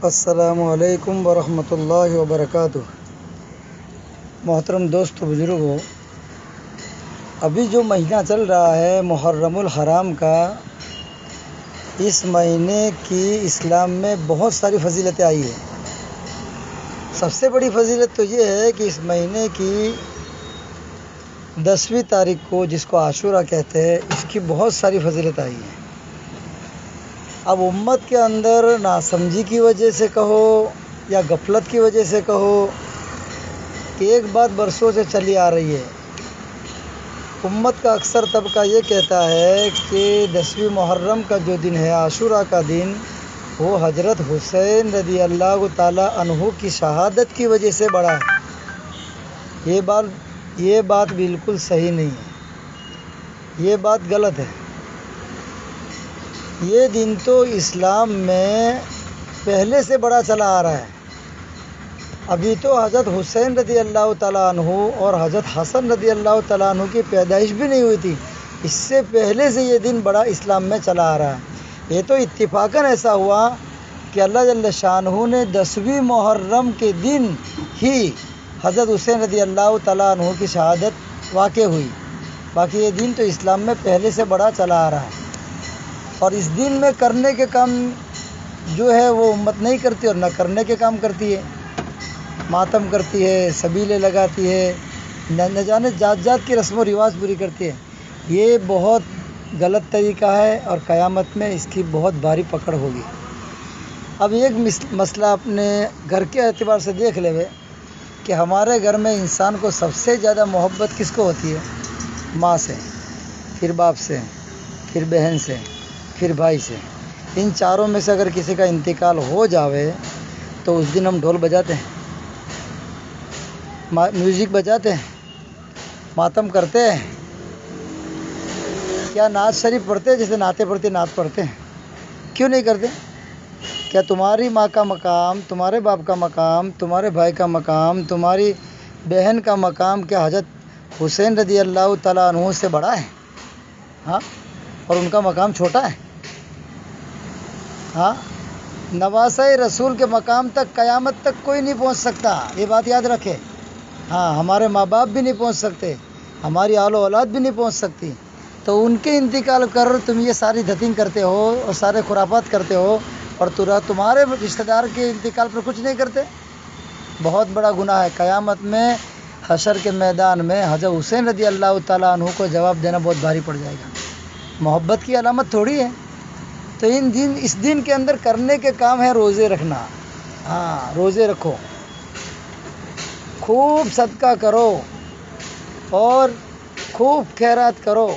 السلام علیکم ورحمۃ اللہ وبرکاتہ۔ محترم دوست و بزرگوں، ابھی جو مہینہ چل رہا ہے محرم الحرام کا، اس مہینے کی اسلام میں بہت ساری فضیلتیں آئی ہیں۔ سب سے بڑی فضیلت تو یہ ہے کہ اس مہینے کی 10ویں تاریخ کو، جس کو عاشورہ کہتے ہیں، اس کی بہت ساری فضیلت آئی ہیں۔ اب امت کے اندر ناسمجھی کی وجہ سے کہو یا غفلت کی وجہ سے کہو کہ ایک بات برسوں سے چلی آ رہی ہے۔ امت کا اکثر طبقہ یہ کہتا ہے کہ 10ویں محرم کا جو دن ہے، عاشورہ کا دن، وہ حضرت حسین رضی اللہ تعالیٰ عنہ کی شہادت کی وجہ سے بڑا ہے۔ یہ بات بالکل صحیح نہیں ہے، یہ بات غلط ہے۔ یہ دن تو اسلام میں پہلے سے بڑا چلا آ رہا ہے۔ ابھی تو حضرت حسین رضی اللہ تعالیٰ عنہ اور حضرت حسن رضی اللہ تعالیٰ عنہ کی پیدائش بھی نہیں ہوئی تھی۔ اس سے پہلے سے یہ دن بڑا اسلام میں چلا آ رہا ہے۔ یہ تو اتفاقاً ایسا ہوا کہ اللہ جل شانہ نے 10ویں محرم کے دن ہی حضرت حسین رضی اللہ تعالیٰ عنہ کی شہادت واقع ہوئی۔ باقی یہ دن تو اسلام میں پہلے سے بڑا چلا آ رہا ہے، اور اس دن میں کرنے کے کام جو ہے وہ امت نہیں کرتی اور نہ کرنے کے کام کرتی ہے۔ ماتم کرتی ہے، سبیلے لگاتی ہے، نہ جانے جات جات کی رسم و رواج پوری کرتی ہے۔ یہ بہت غلط طریقہ ہے اور قیامت میں اس کی بہت بھاری پکڑ ہوگی۔ اب ایک مسئلہ اپنے گھر کے اعتبار سے دیکھ لے کہ ہمارے گھر میں انسان کو سب سے زیادہ محبت کس کو ہوتی ہے؟ ماں سے، پھر باپ سے، پھر بہن سے، پھر بھائی سے۔ ان چاروں میں سے اگر کسی کا انتقال ہو جاوے تو اس دن ہم ڈھول بجاتے ہیں، میوزک بجاتے ہیں، ماتم کرتے ہیں، کیا نعت شریف پڑھتے ہیں؟ جیسے نعتیں پڑھتے نعت پڑھتے ہیں، کیوں نہیں کرتے؟ کیا تمہاری ماں کا مقام، تمہارے باپ کا مقام، تمہارے بھائی کا مقام، تمہاری بہن کا مقام کیا حضرت حسین رضی اللہ تعالیٰ عنہ سے بڑا ہے؟ ہاں، اور ان کا مقام چھوٹا ہے؟ ہاں، نواسہ رسول کے مقام تک قیامت تک کوئی نہیں پہنچ سکتا، یہ بات یاد رکھے۔ ہاں، ہمارے ماں باپ بھی نہیں پہنچ سکتے، ہماری آل و اولاد بھی نہیں پہنچ سکتی، تو ان کے انتقال کر تم یہ ساری دھتنگ کرتے ہو اور سارے خرافات کرتے ہو، اور تمہارے رشتہ دار کے انتقال پر کچھ نہیں کرتے، بہت بڑا گناہ ہے۔ قیامت میں حشر کے میدان میں حضرت حسین رضی اللہ تعالیٰ عنہ کو جواب دینا بہت بھاری پڑ جائے گا۔ محبت کی علامت تھوڑی ہے۔ تو اس دن کے اندر کرنے کے کام ہے روزے رکھنا۔ ہاں، روزے رکھو، خوب صدقہ کرو اور خوب خیرات کرو۔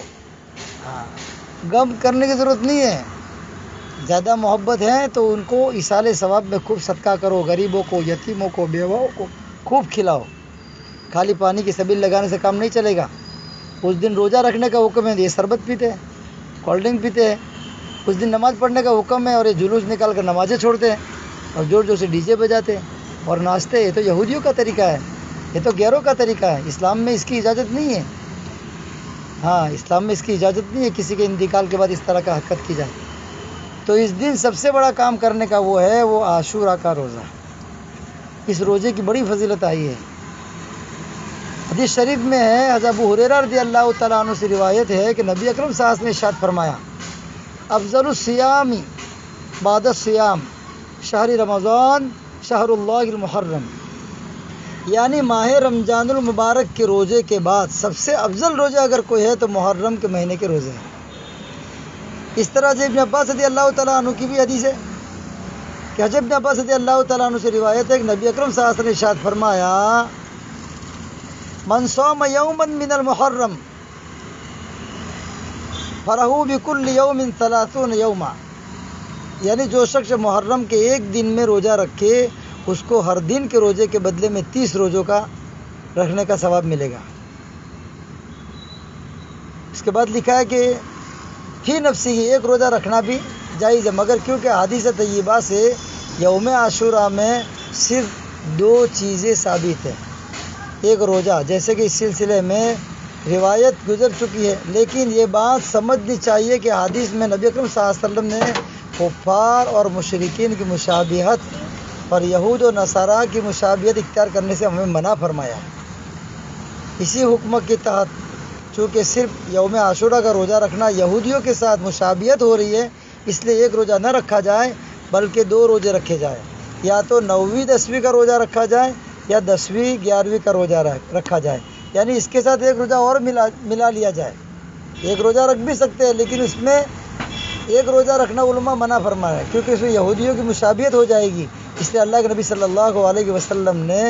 ہاں، غم کرنے کی ضرورت نہیں ہے۔ زیادہ محبت ہے تو ان کو ایصال ثواب میں خوب صدقہ کرو، غریبوں کو، یتیموں کو، بیواؤں کو خوب کھلاؤ۔ خالی پانی کی سبیل لگانے سے کام نہیں چلے گا۔ اس دن روزہ رکھنے کا حکم ہے، یہ شربت پیتے ہیں، کولڈ ڈرنک پیتے ہیں۔ اس دن نماز پڑھنے کا حکم ہے اور یہ جلوس نکال کر نمازیں چھوڑتے ہیں اور زور زور سے ڈی جے بجاتے ہیں اور ناچتے ہیں۔ یہ تو یہودیوں کا طریقہ ہے، یہ تو غیروں کا طریقہ ہے۔ اسلام میں اس کی اجازت نہیں ہے۔ ہاں، اسلام میں اس کی اجازت نہیں ہے کسی کے انتقال کے بعد اس طرح کا حرکت کی جائے۔ تو اس دن سب سے بڑا کام کرنے کا وہ ہے وہ عاشورہ کا روزہ۔ اس روزے کی بڑی فضیلت آئی ہے۔ حدیث شریف میں ہے، حضرت ابو ہریرہ رضی اللہ تعالیٰ عنہ سے روایت ہے کہ نبی اکرم صلی اللہ علیہ وسلم نے ارشاد فرمایا، افضل الصیام بعد الصیام شہر رمضان شہر اللہ المحرم، یعنی ماہ رمضان المبارک کے روزے کے بعد سب سے افضل روزہ اگر کوئی ہے تو محرم کے مہینے کے روزے ہیں۔ اس طرح سے ابن عباس رضی اللہ تعالیٰ عنہ کی بھی حدیث ہے کہ حضرت ابن عباس رضی اللہ تعالیٰ عنہ سے روایت ہے کہ نبی اکرم صلی اللہ علیہ وسلم نے ارشاد فرمایا، من صام یوما من المحرم فرحو بکل یوم 30 یوما، یعنی جو شخص محرم کے ایک دن میں روزہ رکھے اس کو ہر دن کے روزے کے بدلے میں 30 روزوں کا رکھنے کا ثواب ملے گا۔ اس کے بعد لکھا ہے کہ فی نفسی ایک روزہ رکھنا بھی جائز ہے، مگر کیونکہ حدیث طیبہ سے یوم عاشورہ میں صرف 2 چیزیں ثابت ہیں۔ ایک روزہ، جیسے کہ اس سلسلے میں روایت گزر چکی ہے، لیکن یہ بات سمجھنی چاہیے کہ حدیث میں نبی اکرم صلی اللہ علیہ وسلم نے کفار اور مشرکین کی مشابہت اور یہود و نصارہ کی مشابہت اختیار کرنے سے ہمیں منع فرمایا ہے۔ اسی حکم کے تحت چونکہ صرف یوم عاشورہ کا روزہ رکھنا یہودیوں کے ساتھ مشابہت ہو رہی ہے، اس لیے ایک روزہ نہ رکھا جائے بلکہ 2 روزے رکھے جائیں، یا تو 9ویں 10ویں کا روزہ رکھا جائے یا 10ویں 11ویں کا روزہ رکھا جائے، یعنی اس کے ساتھ ایک روزہ اور ملا لیا جائے۔ ایک روزہ رکھ بھی سکتے ہیں لیکن اس میں ایک روزہ رکھنا علماء منع فرمایا ہے، کیونکہ اس میں یہودیوں کی مشابہت ہو جائے گی۔ اس لیے اللہ کے نبی صلی اللہ علیہ وسلم نے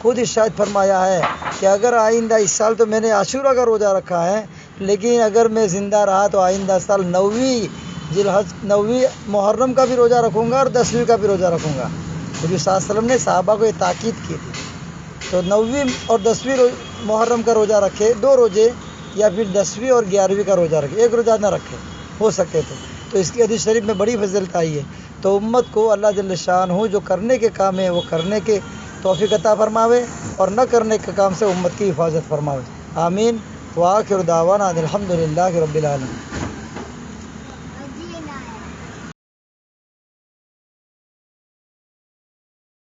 خود ارشاد فرمایا ہے کہ اگر آئندہ اس سال تو میں نے عاشورہ کا روزہ رکھا ہے، لیکن اگر میں زندہ رہا تو آئندہ سال 9ویں محرم کا بھی روزہ رکھوں گا اور 10ویں کا بھی روزہ رکھوں گا۔ نبی صلی اللہ علیہ وسلم نے صحابہ کو یہ تاکید کی تھی، تو 9ویں اور 10ویں محرم کا روزہ رکھے 2 روزے، یا پھر 10ویں اور 11ویں کا روزہ رکھے، ایک روزہ نہ رکھے ہو سکے تو اس کی حدیث شریف میں بڑی فضیلت آئی ہے۔ تو امت کو اللہ جل شانہ جو کرنے کے کام ہے وہ کرنے کے توفیق عطا فرماوے، اور نہ کرنے کے کام سے امت کی حفاظت فرماوے، آمین۔ وآخر دعوانا الحمدللہ رب العالمین۔